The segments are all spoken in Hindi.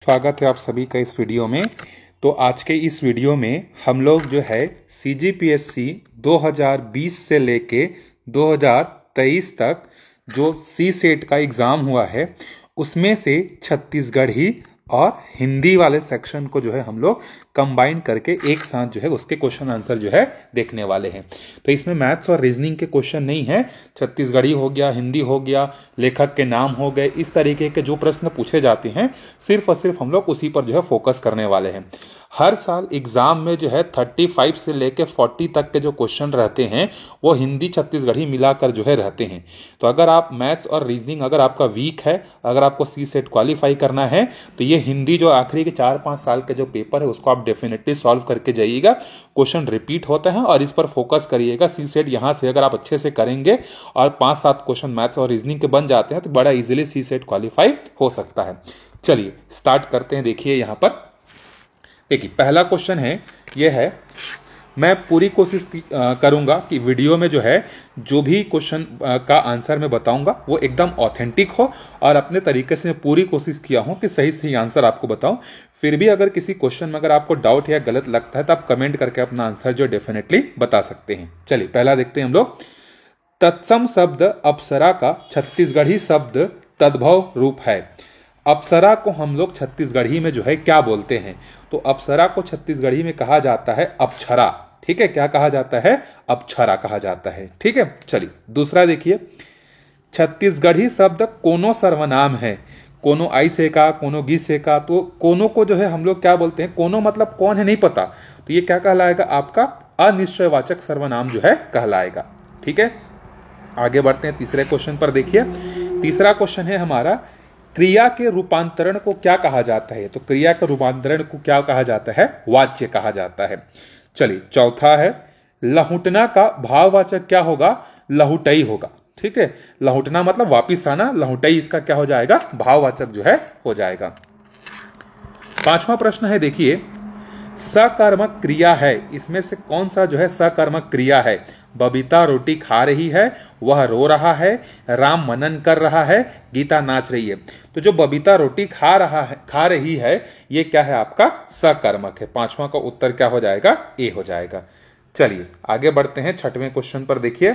स्वागत है आप सभी का इस वीडियो में। तो आज के इस वीडियो में हम लोग जो है CGPSC 2020 से लेके 2023 तक जो सी सेट का एग्ज़ाम हुआ है उसमें से छत्तीसगढ़ी और हिंदी वाले सेक्शन को जो है हम लोग कंबाइन करके एक साथ जो है उसके क्वेश्चन आंसर जो है देखने वाले हैं। तो इसमें मैथ्स और रीजनिंग के क्वेश्चन नहीं है, छत्तीसगढ़ी हो गया, हिंदी हो गया, लेखक के नाम हो गए, इस तरीके के जो प्रश्न पूछे जाते हैं सिर्फ और सिर्फ हम लोग उसी पर जो है फोकस करने वाले हैं। हर साल एग्जाम में जो है 35 से लेकर 40 तक के जो क्वेश्चन रहते हैं वो हिंदी छत्तीसगढ़ी मिलाकर जो है रहते हैं। तो अगर आप मैथ्स और रीजनिंग अगर आपका वीक है, अगर आपको सी सेट क्वालिफाई करना है तो ये हिंदी जो आखिरी के 4-5 साल के जो पेपर है उसको आप डेफिनेटली सॉल्व करके जाइएगा। क्वेश्चन रिपीट होते हैं और इस पर फोकस करिएगा। सी सेट यहाँ से अगर आप अच्छे से करेंगे और 5-7 क्वेश्चन मैथ्स और रीजनिंग के बन जाते हैं तो बड़ा इजीली सी सेट क्वालिफाई हो सकता है। चलिए स्टार्ट करते हैं। देखिए यहाँ पर देखिए पहला क्वेश्चन है, यह है, मैं पूरी कोशिश करूंगा कि वीडियो में जो है जो भी क्वेश्चन का आंसर मैं बताऊंगा वो एकदम ऑथेंटिक हो और अपने तरीके से मैं पूरी कोशिश किया हूं कि सही सही आंसर आपको बताऊं। फिर भी अगर किसी क्वेश्चन में अगर आपको डाउट या गलत लगता है तो आप कमेंट करके अपना आंसर जो डेफिनेटली बता सकते हैं। चलिए पहला देखते हैं हम लोग। तत्सम शब्द अप्सरा का छत्तीसगढ़ी शब्द तद्भव रूप है। अप्सरा को हम लोग छत्तीसगढ़ी में जो है क्या बोलते हैं? तो अप्सरा को छत्तीसगढ़ी में कहा जाता है अप्छरा। ठीक है, क्या कहा जाता है? अप्छरा कहा जाता है। ठीक है, चलिए दूसरा देखिए। छत्तीसगढ़ी शब्द कोनो सर्वनाम है। कोनो आई से का, कोनो गी से का। तो कोनो को जो है हम लोग क्या बोलते हैं? कोनो मतलब कौन है नहीं पता, तो ये क्या कहलाएगा? आपका अनिश्चयवाचक सर्वनाम जो है कहलाएगा। ठीक है, आगे बढ़ते हैं तीसरे क्वेश्चन पर। देखिए तीसरा क्वेश्चन है हमारा, क्रिया के रूपांतरण को क्या कहा जाता है? तो क्रिया के रूपांतरण को क्या कहा जाता है? वाच्य कहा जाता है। चलिए चौथा है, लहुटना का भाववाचक क्या होगा? लहुटई होगा। ठीक है, लहुटना मतलब वापिस आना, लहुटई इसका क्या हो जाएगा? भाववाचक जो है हो जाएगा। पांचवा प्रश्न है, देखिए सकर्मक क्रिया है, इसमें से कौन सा जो है सकर्मक क्रिया है? बबीता रोटी खा रही है, वह रो रहा है, राम मनन कर रहा है, गीता नाच रही है। तो जो बबीता रोटी खा रही है ये क्या है? आपका सकर्मक है। पांचवा का उत्तर क्या हो जाएगा? ए हो जाएगा। चलिए आगे बढ़ते हैं छठवें क्वेश्चन पर। देखिए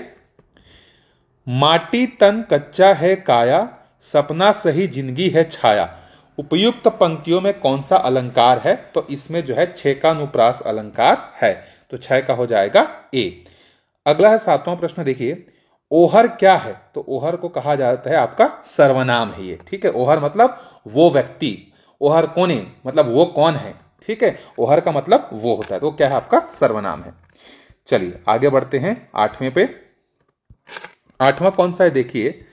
माटी तन कच्चा है काया, सपना सही जिंदगी है छाया। उपयुक्त पंक्तियों में कौन सा अलंकार है? तो इसमें जो है छेकानुप्रास अलंकार है। तो 6 का हो जाएगा ए। अगला है सातवां प्रश्न। देखिए ओहर क्या है? तो ओहर को कहा जाता है आपका सर्वनाम है ये। ठीक है, ओहर मतलब वो व्यक्ति, ओहर कोने मतलब वो कौन है। ठीक है, ओहर का मतलब वो होता है, तो क्या है? आपका सर्वनाम है। चलिए आगे बढ़ते हैं आठवें पे। आठवां कौन सा है? देखिए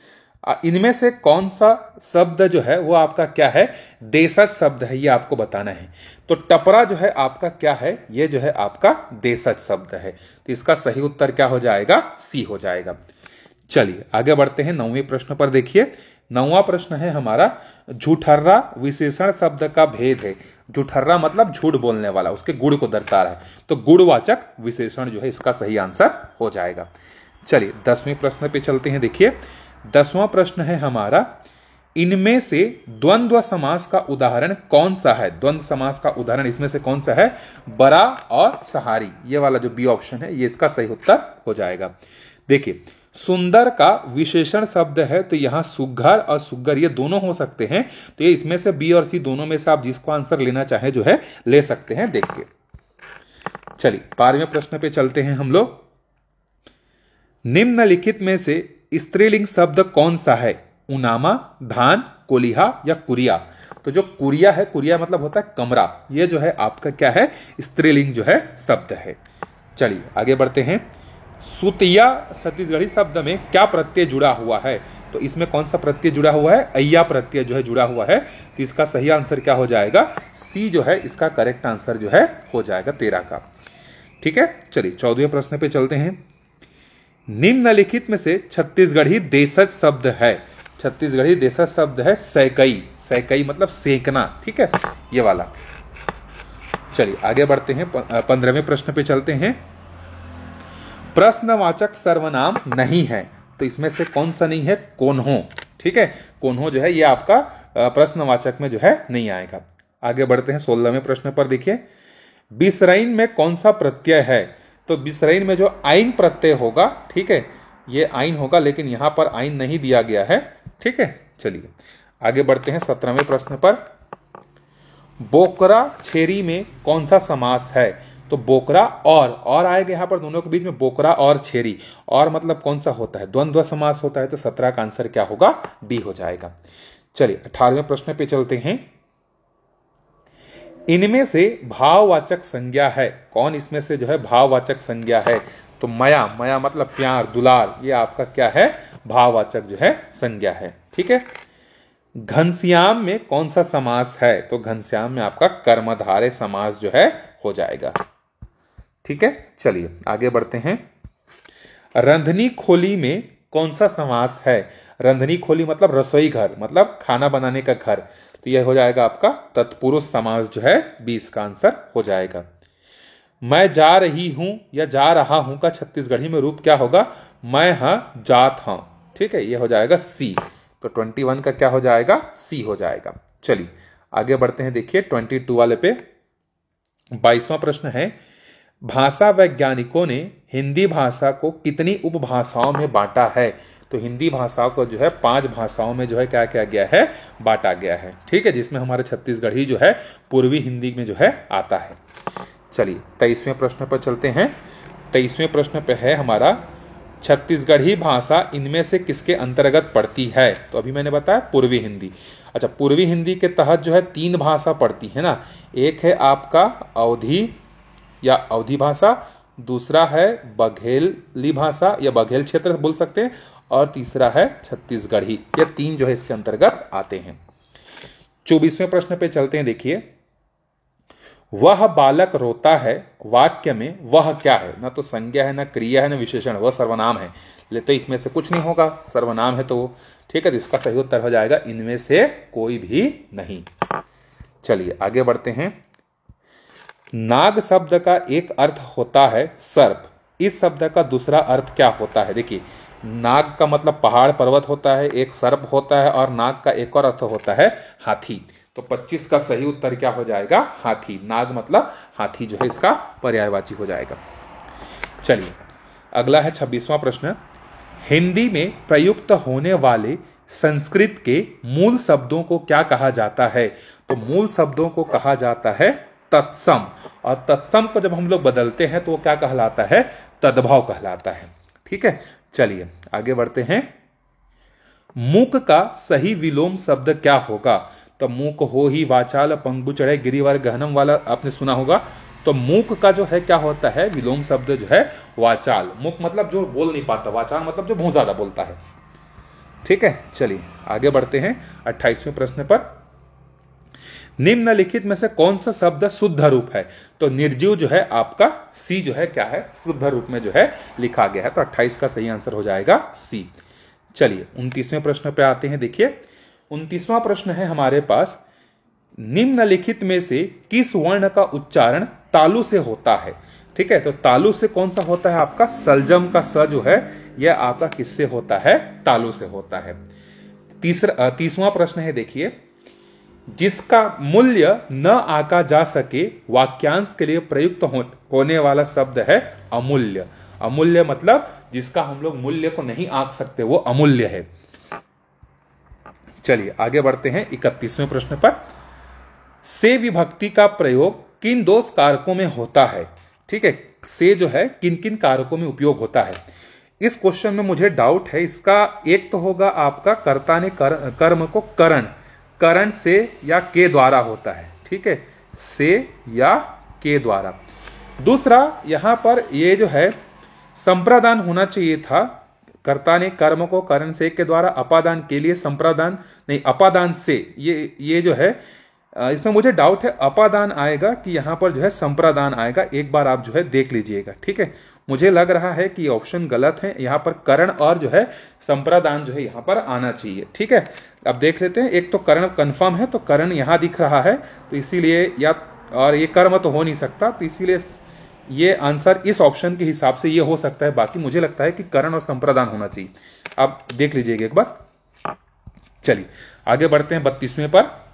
इनमें से कौन सा शब्द जो है वो आपका क्या है? देशज शब्द है, ये आपको बताना है। तो टपरा जो है आपका क्या है? ये जो है आपका देशज शब्द है। तो इसका सही उत्तर क्या हो जाएगा? सी हो जाएगा। चलिए आगे बढ़ते हैं 9वें प्रश्न पर। देखिए 9वां प्रश्न है हमारा, झूठर्रा विशेषण शब्द का भेद है। झूठर्रा मतलब झूठ बोलने वाला, उसके गुण को दर्शा रहा है, तो गुणवाचक विशेषण जो है इसका सही आंसर हो जाएगा। चलिए 10वें प्रश्न पे चलते हैं। देखिए 10वां प्रश्न है हमारा, इनमें से द्वंद्व समास का उदाहरण कौन सा है? द्वंद्व समास का उदाहरण इसमें से कौन सा है? बरा और सहारी, ये वाला जो बी ऑप्शन है ये इसका सही उत्तर हो जाएगा। देखिए सुंदर का विशेषण शब्द है, तो यहां सुघर और सुग्गर ये दोनों हो सकते हैं। तो ये इसमें से बी और सी दोनों में से आप जिसको आंसर लेना चाहें जो है ले सकते हैं देख के। चलिए 12वें प्रश्न पे चलते हैं हम लोग। निम्नलिखित में से स्त्रीलिंग शब्द कौन सा है? उनामा, धान, कोलिहा या कुरिया। तो जो कुरिया है, कुरिया मतलब होता है कमरा, ये जो है आपका क्या है? स्त्रीलिंग जो है शब्द है। चलिए आगे बढ़ते हैं। सुतिया छत्तीसगढ़ी शब्द में क्या प्रत्यय जुड़ा हुआ है? तो इसमें कौन सा प्रत्यय जुड़ा हुआ है? अय्या प्रत्यय जो है जुड़ा हुआ है। तो इसका सही आंसर क्या हो जाएगा? सी जो है इसका करेक्ट आंसर जो है हो जाएगा 13 का। ठीक है, चलिए 14वें प्रश्न पे चलते हैं। निम्नलिखित में से छत्तीसगढ़ी देशज शब्द है। छत्तीसगढ़ी देशज शब्द है सैकई। सैकई मतलब सेकना। ठीक है, ये वाला। चलिए आगे बढ़ते हैं 15वें प्रश्न पे चलते हैं। प्रश्नवाचक सर्वनाम नहीं है, तो इसमें से कौन सा नहीं है? कोन्हो। ठीक है, कोन्हो जो है ये आपका प्रश्नवाचक में जो है नहीं आएगा। आगे बढ़ते हैं 16वें प्रश्न पर। देखिए, बिसरइन में कौन सा प्रत्यय है? तो बिसरइन में जो आइन प्रत्यय होगा, ठीक है, ये आइन होगा, लेकिन यहां पर आइन नहीं दिया गया है, ठीक है। चलिए आगे बढ़ते हैं 17वें प्रश्न पर। बोकरा छेरी में कौन सा समास है? तो बोकरा और आएगा यहां पर, दोनों के बीच में बोकरा और छेरी, और मतलब कौन सा होता है? द्वंद्व समास होता है। तो 17 का आंसर क्या होगा? डी हो जाएगा। चलिए 18वें प्रश्न पे चलते हैं। इनमें से भाववाचक संज्ञा है कौन? इसमें से जो है भाववाचक संज्ञा है, तो मया, मया मतलब प्यार, दुलार, ये आपका क्या है? भाववाचक जो है संज्ञा है, ठीक है। घनश्याम में कौन सा समास है? तो घनश्याम में आपका कर्मधारय समास जो है हो जाएगा, ठीक है। चलिए आगे बढ़ते हैं। रंधनी खोली में कौन सा समास है? रंधनी खोली मतलब रसोई घर, मतलब खाना बनाने का घर, तो यह हो जाएगा आपका तत्पुरुष समास जो है, 20 का आंसर हो जाएगा। मैं जा रही हूं या जा रहा हूं का छत्तीसगढ़ी में रूप क्या होगा? मैं हाँ जात हूं, ठीक है, यह हो जाएगा सी। तो 21 का क्या हो जाएगा? सी हो जाएगा। चलिए आगे बढ़ते हैं। देखिए 22 वाले पे 22वां प्रश्न है। भाषा वैज्ञानिकों ने हिंदी भाषा को कितनी उपभाषाओं में बांटा है? तो हिंदी भाषा को जो है 5 भाषाओं में जो है क्या किया गया है? बांटा गया है, ठीक है, जिसमें हमारे छत्तीसगढ़ी जो है पूर्वी हिंदी में जो है आता है। चलिए 23वें प्रश्न पर चलते हैं। 23वें प्रश्न पे है हमारा, छत्तीसगढ़ी भाषा इनमें से किसके अंतर्गत पड़ती है? तो अभी मैंने बताया पूर्वी हिंदी। अच्छा, पूर्वी हिंदी के तहत जो है 3 भाषा पड़ती है ना। एक है आपका अवधी या अवधी भाषा, दूसरा है बघेली भाषा या बघेल क्षेत्र बोल सकते हैं, और तीसरा है छत्तीसगढ़ी। ये 3 जो है इसके अंतर्गत आते हैं। 24वें प्रश्न पे चलते हैं। देखिए, वह बालक रोता है वाक्य में वह क्या है? ना तो संज्ञा है, ना क्रिया है, ना विशेषण, वह सर्वनाम है। लेते इसमें से कुछ नहीं होगा, सर्वनाम है तो ठीक है। तो इसका सही उत्तर हो जाएगा इनमें से कोई भी नहीं। चलिए आगे बढ़ते हैं। नाग शब्द का एक अर्थ होता है सर्प, इस शब्द का दूसरा अर्थ क्या होता है? देखिए, नाग का मतलब पहाड़ पर्वत होता है, एक सर्प होता है, और नाग का एक और अर्थ होता है हाथी। तो 25 का सही उत्तर क्या हो जाएगा? हाथी। नाग मतलब हाथी जो है इसका पर्यायवाची हो जाएगा। चलिए अगला है 26वां प्रश्न। हिंदी में प्रयुक्त होने वाले संस्कृत के मूल शब्दों को क्या कहा जाता है? तो मूल शब्दों को कहा जाता है तत्सम, और तत्सम को जब हम लोग बदलते हैं तो वो क्या कहलाता है? तद्भव कहलाता है, ठीक है। चलिए आगे बढ़ते हैं। मूक का सही विलोम शब्द क्या होगा? तो मूक हो ही वाचाल पंगु चढ़े गिरिवर गहनम वाला आपने सुना होगा। तो मूक का जो है क्या होता है? विलोम शब्द जो है वाचाल। मूक मतलब जो बोल नहीं पाता, वाचाल मतलब जो बहुत ज्यादा बोलता है, ठीक है। चलिए आगे बढ़ते हैं 28वें प्रश्न पर। निम्नलिखित में से कौन सा शब्द शुद्ध रूप है? तो निर्जीव जो है आपका सी जो है क्या है? शुद्ध रूप में जो है लिखा गया है। तो 28 का सही आंसर हो जाएगा सी। चलिए 29वें प्रश्न पे आते हैं। देखिए 29वां प्रश्न है हमारे पास, निम्नलिखित में से किस वर्ण का उच्चारण तालु से होता है? ठीक है, तो तालु से कौन सा होता है? आपका सलजम का स जो है यह आपका किससे होता है? तालु से होता है। 30वां प्रश्न है, देखिए, जिसका मूल्य न आका जा सके वाक्यांश के लिए प्रयुक्त होने वाला शब्द है अमूल्य। अमूल्य मतलब जिसका हम लोग मूल्य को नहीं आंक सकते, वो अमूल्य है। चलिए आगे बढ़ते हैं 31वें प्रश्न पर। से विभक्ति का प्रयोग किन 2 कारकों में होता है? ठीक है, से जो है किन किन कारकों में उपयोग होता है? इस क्वेश्चन में मुझे डाउट है। इसका एक तो होगा आपका कर्ता ने कर्म को करण से या के द्वारा होता है, ठीक है, से या के द्वारा। दूसरा यहां पर ये जो है संप्रदान होना चाहिए था। कर्ता ने कर्म को करण से के द्वारा, अपादान के लिए संप्रदान नहीं, अपादान से। ये जो है इसमें मुझे डाउट है अपादान आएगा कि यहां पर जो है संप्रदान आएगा। एक बार आप जो है देख लीजिएगा, ठीक है। मुझे लग रहा है कि ऑप्शन गलत है, यहां पर करण और जो है संप्रदान जो है यहां पर आना चाहिए, ठीक है। अब देख लेते हैं। एक तो करण कंफर्म है, तो करण यहां दिख रहा है, तो इसीलिए या और ये कर्म तो हो नहीं सकता, तो इसीलिए ये आंसर इस ऑप्शन के हिसाब से ये हो सकता है। बाकी मुझे लगता है कि करण और संप्रदान होना चाहिए। आप देख लीजिएगा एक बार। चलिए आगे बढ़ते हैं 32वें पर।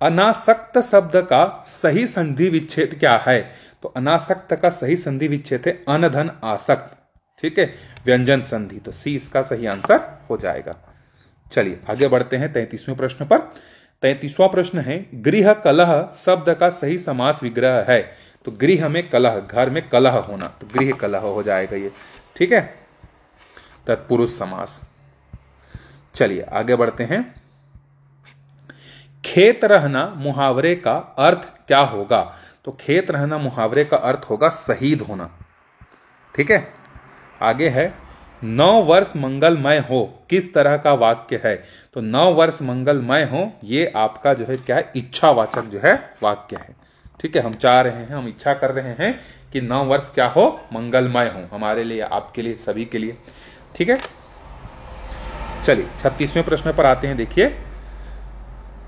अनासक्त शब्द का सही संधि विच्छेद क्या है? तो अनासक्त का सही संधि विच्छेद है अनधन आसक्त। ठीक है, व्यंजन संधि। तो सी इसका सही आंसर हो जाएगा। चलिए आगे बढ़ते हैं 33वें प्रश्न पर। 33वां प्रश्न है, गृह कलह शब्द का सही समास विग्रह है। तो गृह में कलह, घर में कलह होना, तो गृह कलह हो जाएगा ये। ठीक है, तत्पुरुष समास। चलिए आगे बढ़ते हैं। खेत रहना मुहावरे का अर्थ क्या होगा? तो खेत रहना मुहावरे का अर्थ होगा शहीद होना। ठीक है, आगे है, 9 वर्ष मंगलमय हो किस तरह का वाक्य है? तो 9 वर्ष मंगलमय हो, ये आपका जो है क्या है, इच्छावाचक जो है वाक्य है। ठीक है, हम चाह रहे हैं, हम इच्छा कर रहे हैं कि 9 वर्ष क्या हो, मंगलमय हो, हमारे लिए, आपके लिए, सभी के लिए। ठीक है, चलिए 36वें प्रश्न पर आते हैं। देखिए,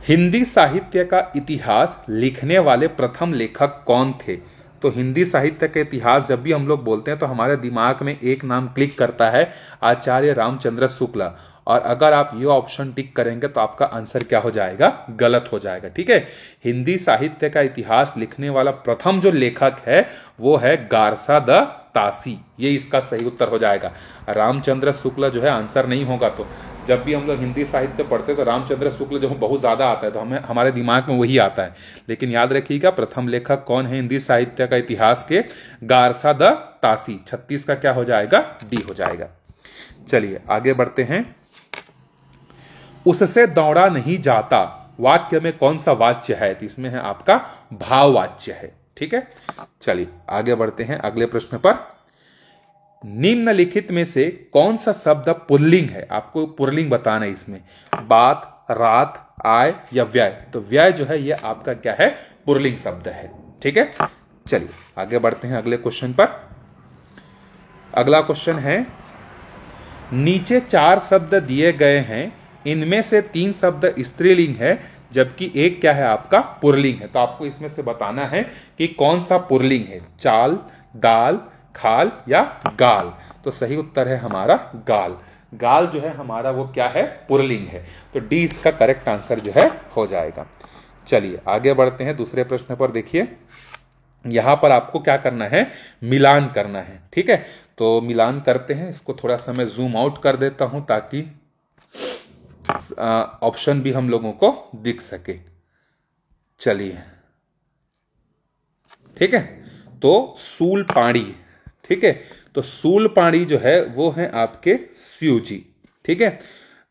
हिंदी साहित्य का इतिहास लिखने वाले प्रथम लेखक कौन थे? तो हिंदी साहित्य के इतिहास जब भी हम लोग बोलते हैं तो हमारे दिमाग में एक नाम क्लिक करता है, आचार्य रामचंद्र शुक्ला। और अगर आप ये ऑप्शन टिक करेंगे तो आपका आंसर क्या हो जाएगा? गलत हो जाएगा। ठीक है, हिंदी साहित्य का इतिहास लिखने वाला प्रथम जो लेखक है वो है गारसा द तासी। ये इसका सही उत्तर हो जाएगा। रामचंद्र शुक्ल जो है आंसर नहीं होगा। तो जब भी हम लोग हिंदी साहित्य पढ़ते तो रामचंद्र शुक्ल जो बहुत ज्यादा आता है, तो हमें, हमारे दिमाग में वही आता है। लेकिन याद रखिएगा, प्रथम लेखक कौन है हिंदी साहित्य का इतिहास के? गारसा द तासी। 36 का क्या हो जाएगा? डी हो जाएगा। चलिए आगे बढ़ते हैं। उससे दौड़ा नहीं जाता वाक्य में कौन सा वाच्य है? तो इसमें है आपका भाववाच्य है। ठीक है, चलिए आगे बढ़ते हैं अगले प्रश्न पर। निम्नलिखित में से कौन सा शब्द पुल्लिंग है? आपको पुल्लिंग बताना है इसमें। बात, रात, आय या व्यय? तो व्यय जो है ये आपका क्या है? पुल्लिंग शब्द है। ठीक है, चलिए आगे बढ़ते हैं अगले क्वेश्चन पर। अगला क्वेश्चन है, नीचे 4 शब्द दिए गए हैं, इनमें से 3 शब्द स्त्रीलिंग है जबकि एक क्या है आपका? पुल्लिंग है। तो आपको इसमें से बताना है कि कौन सा पुल्लिंग है, चाल, दाल, खाल या गाल? तो सही उत्तर है हमारा गाल। गाल जो है हमारा वो क्या है? पुल्लिंग है। तो डी इसका करेक्ट आंसर जो है हो जाएगा। चलिए आगे बढ़ते हैं दूसरे प्रश्न पर। देखिए, यहां पर आपको क्या करना है? मिलान करना है। ठीक है, तो मिलान करते हैं। इसको थोड़ा सा मैं जूम आउट कर देता हूं ताकि ऑप्शन भी हम लोगों को दिख सके। चलिए, ठीक है, तो सूल पाड़ी। ठीक है, तो सूल पाड़ी जो है वो है आपके शिव जी। ठीक है,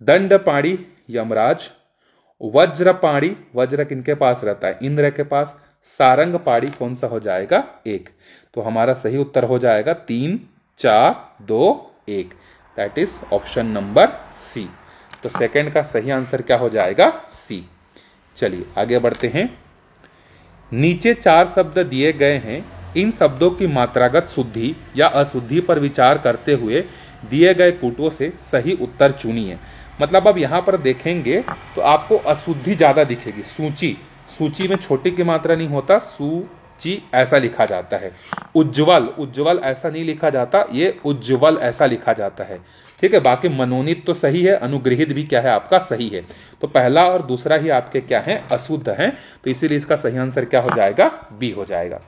दंड पाड़ी यमराज, वज्र पाड़ी, वज्र किनके पास रहता है? इंद्र के पास। सारंग पाड़ी कौन सा हो जाएगा? 1। तो हमारा सही उत्तर हो जाएगा 3, 4, 2, 1। That is option number C. तो सेकंड का सही आंसर क्या हो जाएगा? सी। चलिए आगे बढ़ते हैं। नीचे 4 शब्द दिए गए हैं, इन शब्दों की मात्रागत शुद्धि या अशुद्धि पर विचार करते हुए दिए गए कूटों से सही उत्तर चुनिए। मतलब अब यहां पर देखेंगे तो आपको अशुद्धि ज्यादा दिखेगी। सूची, सूची में छोटी की मात्रा नहीं होता, सूची ऐसा लिखा जाता है। उज्जवल, उज्जवल ऐसा नहीं लिखा जाता, ये उज्जवल ऐसा लिखा जाता है। ठीक है, बाकी मनोनीत तो सही है, अनुग्रहित भी क्या है आपका? सही है। तो पहला और दूसरा ही आपके क्या है? अशुद्ध हैं। तो इसीलिए इसका सही आंसर क्या हो जाएगा? बी हो जाएगा।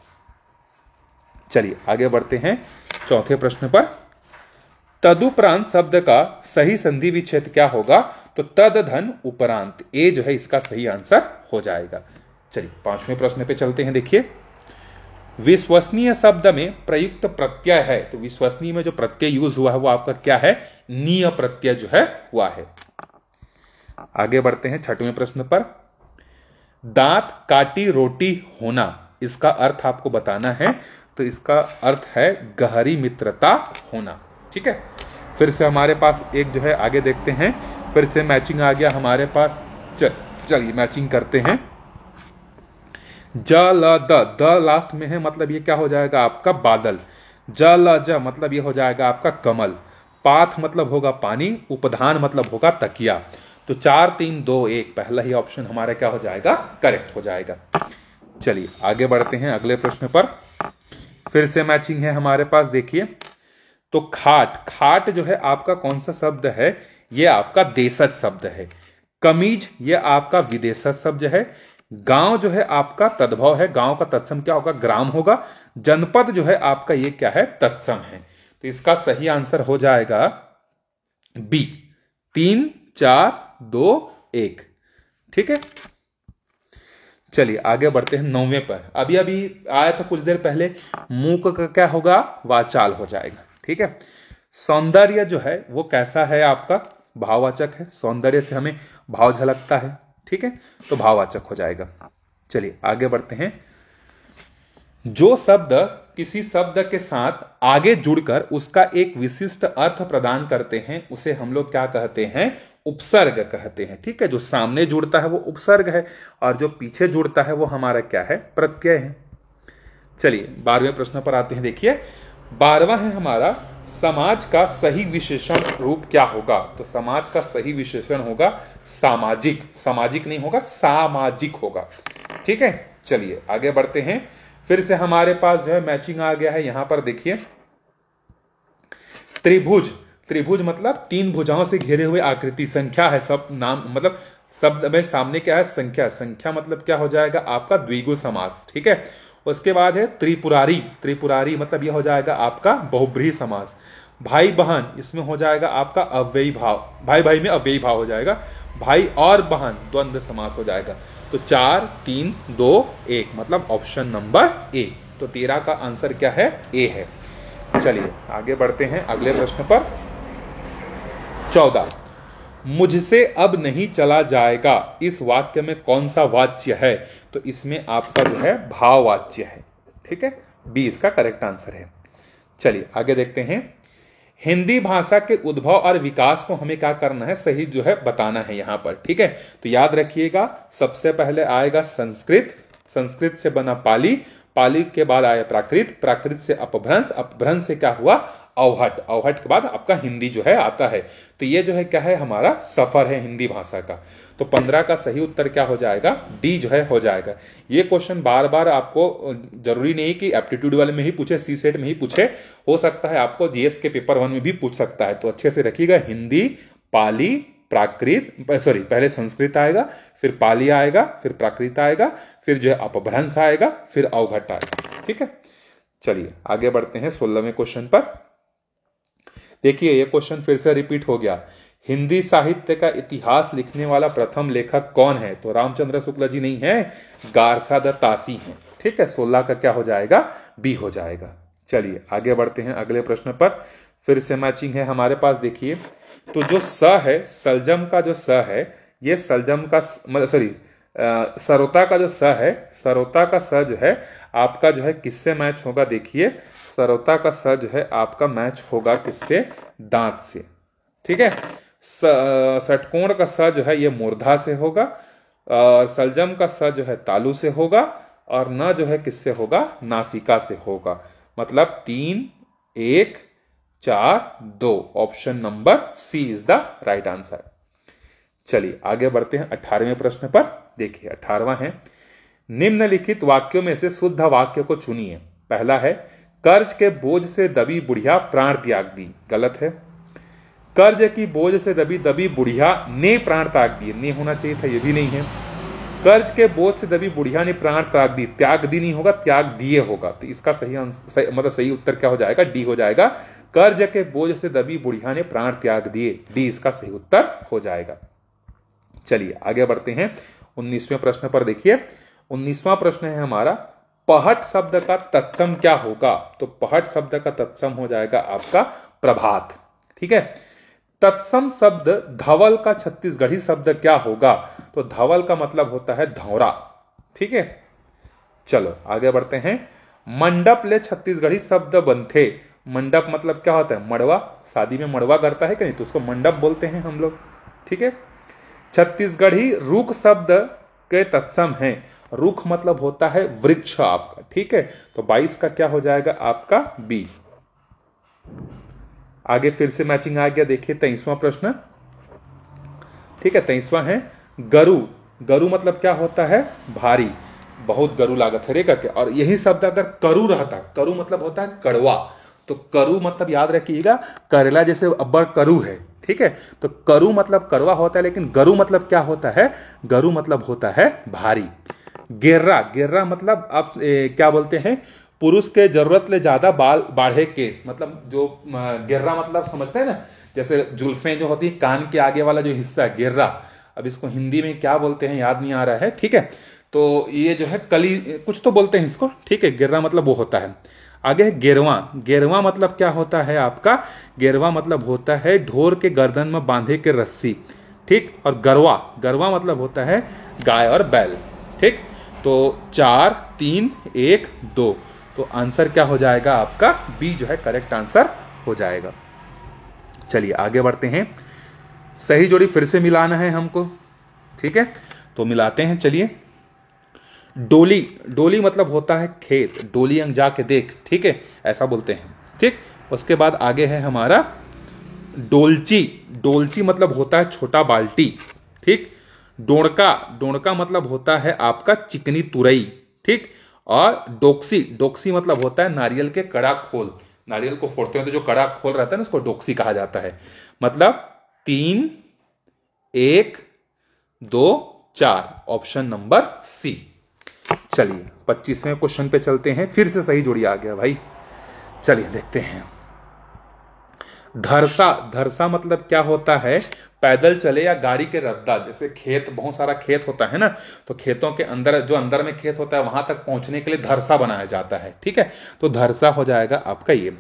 चलिए आगे बढ़ते हैं चौथे प्रश्न पर। तदुपरांत शब्द का सही संधि विच्छेद क्या होगा? तो तदधन उपरांत, ए जो है इसका सही आंसर हो जाएगा। चलिए 5वें प्रश्न पे चलते हैं। देखिए, विश्वसनीय शब्द में प्रयुक्त प्रत्यय है। तो विश्वसनीय में जो प्रत्यय यूज हुआ है वो आपका क्या है? नीय प्रत्यय जो है हुआ है। आगे बढ़ते हैं 6वें प्रश्न पर। दांत काटी रोटी होना, इसका अर्थ आपको बताना है। तो इसका अर्थ है गहरी मित्रता होना। ठीक है, फिर से हमारे पास एक जो है आगे देखते हैं, फिर से मैचिंग आ गया हमारे पास। चलिए मैचिंग करते हैं। ज ल द लास्ट में है, मतलब ये क्या हो जाएगा आपका? बादल। ज ल ज मतलब ये हो जाएगा आपका कमल। पाथ मतलब होगा पानी, उपधान मतलब होगा तकिया। तो 4, 3, 2, 1 पहला ही ऑप्शन हमारा क्या हो जाएगा? करेक्ट हो जाएगा। चलिए आगे बढ़ते हैं अगले प्रश्न पर। फिर से मैचिंग है हमारे पास। देखिए, तो खाट, खाट जो है आपका कौन सा शब्द है? ये आपका देशज शब्द है। कमीज ये आपका विदेशज शब्द है। गांव जो है आपका तद्भव है, गांव का तत्सम क्या होगा, ग्राम होगा। जनपद जो है आपका ये क्या है, तत्सम है। तो इसका सही आंसर हो जाएगा बी, 3 4 2 1। ठीक है, चलिए आगे बढ़ते हैं 9वें पर। अभी अभी आया था कुछ देर पहले, मूक का क्या होगा, वाचाल हो जाएगा। ठीक है, सौंदर्य जो है वो कैसा है आपका, भाववाचक है। सौंदर्य से हमें भाव झलकता है। ठीक है, तो भाववाचक हो जाएगा। चलिए आगे बढ़ते हैं। जो शब्द किसी शब्द के साथ आगे जुड़कर उसका एक विशिष्ट अर्थ प्रदान करते हैं उसे हम लोग क्या कहते हैं, उपसर्ग कहते हैं। ठीक है, जो सामने जुड़ता है वो उपसर्ग है और जो पीछे जुड़ता है वो हमारा क्या है, प्रत्यय है। चलिए 12वें प्रश्न पर आते हैं। देखिए 12वां है हमारा, समाज का सही विशेषण रूप क्या होगा। तो समाज का सही विशेषण होगा सामाजिक। सामाजिक नहीं होगा, सामाजिक होगा। ठीक है, चलिए आगे बढ़ते हैं। फिर से हमारे पास जो है मैचिंग आ गया है। यहां पर देखिए त्रिभुज, त्रिभुज मतलब 3 भुजाओं से घिरे हुए आकृति। संख्या है सब नाम, मतलब शब्द में सामने क्या है, संख्या। संख्या मतलब क्या हो जाएगा आपका, द्विगु समास। ठीक है, उसके बाद है त्रिपुरारी, त्रिपुरारी मतलब यह हो जाएगा आपका बहुब्रीहि समास। भाई बहन, इसमें हो जाएगा आपका अव्ययी भाव, भाई भाई में अव्ययी भाव हो जाएगा। भाई और बहन द्वंद्व समास हो जाएगा। तो 4 3 2 1 मतलब ऑप्शन नंबर ए। तो 13 का आंसर क्या है, ए है। चलिए आगे बढ़ते हैं अगले प्रश्न पर। 14, मुझसे अब नहीं चला जाएगा, इस वाक्य में कौन सा वाच्य है। तो इसमें आपका जो है भाववाच्य है। ठीक है, बी इसका करेक्ट आंसर है। चलिए आगे देखते हैं। हिंदी भाषा के उद्भव और विकास को हमें क्या करना है, सही जो है बताना है यहां पर। ठीक है, तो याद रखिएगा सबसे पहले आएगा संस्कृत, संस्कृत से बना पाली, पाली के बाद आया प्राकृत, प्राकृत से अपभ्रंश, अपभ्रंश से क्या हुआ अवहट, अवहट के बाद आपका हिंदी जो है आता है। तो ये जो है क्या है, हमारा सफर है हिंदी भाषा का। तो 15 का सही उत्तर क्या हो जाएगा, डी जो है हो जाएगा। ये क्वेश्चन बार बार आपको जरूरी नहीं कि एप्टीट्यूड वाले में ही पूछे, सी सेट में ही पूछे, हो सकता है आपको जीएस के पेपर 1 में भी पूछ सकता है। तो अच्छे से रखिएगा, हिंदी, पाली, प्राकृत, सॉरी पहले संस्कृत आएगा, फिर पाली आएगा, फिर प्राकृत आएगा, फिर जो है अपभ्रंश आएगा, फिर अवघट आएगा। ठीक है, चलिए आगे बढ़ते हैं 16वें क्वेश्चन पर। देखिए ये क्वेश्चन फिर से रिपीट हो गया। हिंदी साहित्य का इतिहास लिखने वाला प्रथम लेखक कौन है। तो रामचंद्र शुक्ल जी नहीं है, गारसा द तासी हैं। ठीक है, 16 का क्या हो जाएगा, बी हो जाएगा। चलिए आगे बढ़ते हैं अगले प्रश्न पर। फिर से मैचिंग है हमारे पास। देखिए तो जो स है, सलजम का जो स है, ये सलजम का मतलब सॉरी सरोता का जो स है, सरोता का स जो है आपका जो है किससे मैच होगा। देखिए सरोता का स जो है आपका मैच होगा किससे, दांत से। ठीक है, षटकोण का स जो है ये मूर्धा से होगा, सलजम का स जो है तालु से होगा, और न जो है किससे होगा, नासिका से होगा। मतलब 3 1 4 2 option number C is the right answer. चलिए आगे बढ़ते हैं 18वें प्रश्न पर। देखिए 18वां है, निम्नलिखित वाक्यों में से शुद्ध वाक्य को चुनिए। पहला है, कर्ज के बोझ से दबी बुढ़िया प्राण त्याग दी। गलत है। कर्ज की बोझ से दबी दबी बुढ़िया ने प्राण त्याग दिए, ने होना चाहिए था, ये भी नहीं है। कर्ज के बोझ से दबी बुढ़िया ने प्राण त्याग दी, त्याग दी नहीं होगा, त्याग दिए होगा। तो इसका सही मतलब सही उत्तर क्या हो जाएगा, डी हो जाएगा। कर्ज के बोझ से दबी बुढ़िया ने प्राण त्याग दिए, डी इसका सही उत्तर हो जाएगा। चलिए आगे बढ़ते हैं 19वें प्रश्न पर। देखिए 19वां प्रश्न है हमारा, पहट शब्द का तत्सम क्या होगा। तो पहट शब्द का तत्सम हो जाएगा आपका प्रभात। ठीक है, तत्सम शब्द धवल का छत्तीसगढ़ी शब्द क्या होगा। तो धवल का मतलब होता है धौरा। ठीक है, चलो आगे बढ़ते हैं। मंडप ले छत्तीसगढ़ी शब्द बनते। मंडप मतलब क्या होता है, मड़वा। शादी में मड़वा करता है कि नहीं, तो उसको मंडप बोलते हैं हम लोग। ठीक है, छत्तीसगढ़ी रुख शब्द के तत्सम है। रुख मतलब होता है वृक्ष आपका। ठीक है, तो 22 का क्या हो जाएगा आपका, बी। आगे फिर से मैचिंग आ गया। देखिए 23वां प्रश्न। ठीक है, 23वां है, गरु। गरु मतलब क्या होता है, भारी, बहुत गरु लागत है रे करके। और यही शब्द अगर करु रहता, करु मतलब होता है कड़वा, तो करु मतलब याद रखिएगा, करेला जैसे अब्बर करु है। ठीक है, तो करु मतलब कड़वा होता है, लेकिन गरु मतलब क्या होता है, गरु मतलब होता है भारी। गेर्रा, गेर्रा मतलब आप क्या बोलते हैं, पुरुष के जरूरत ले ज्यादा बाल बाढ़े केस, मतलब जो गेर्रा मतलब समझते हैं ना, जैसे जुल्फें जो होती है कान के आगे वाला जो हिस्सा है गेर्रा, अब इसको हिंदी में क्या बोलते हैं याद नहीं आ रहा है, ठीक है। तो ये जो है कली कुछ तो बोलते हैं इसको, ठीक है, गेर्रा मतलब वो होता है। आगे है गेरवा, गेरवा मतलब क्या होता है आपका, गेरवा मतलब होता है ढोर के गर्दन में बांधे के रस्सी, ठीक। और गरवा, गरवा मतलब होता है गाय और बैल, ठीक। तो 4 3 1 2, तो आंसर क्या हो जाएगा आपका, बी जो है करेक्ट आंसर हो जाएगा। चलिए आगे बढ़ते हैं, सही जोड़ी फिर से मिलाना है हमको, ठीक है, तो मिलाते हैं। चलिए, डोली, डोली मतलब होता है खेत, डोली अंग जाके देख, ठीक है, ऐसा बोलते हैं, ठीक। उसके बाद आगे है हमारा डोलची, डोलची मतलब होता है छोटा बाल्टी, ठीक। डोणका, डोणका मतलब होता है आपका चिकनी तुरई, ठीक। और डोक्सी, डोक्सी मतलब होता है नारियल के कड़ा खोल, नारियल को फोड़ते हैं तो जो कड़ा खोल रहता है ना उसको डोक्सी कहा जाता है। मतलब 3 1 2 4, ऑप्शन नंबर सी। चलिए 25वें क्वेश्चन पे चलते हैं, फिर से सही जोड़ी आ गया भाई। चलिए देखते हैं, धरसा, धरसा मतलब क्या होता है, पैदल चले या गाड़ी के रद्दा, जैसे खेत, बहुत सारा खेत होता है ना, तो खेतों के अंदर जो अंदर में खेत होता है वहां तक पहुंचने के लिए धरसा बनाया जाता है, ठीक है, तो धरसा हो जाएगा आपका ये।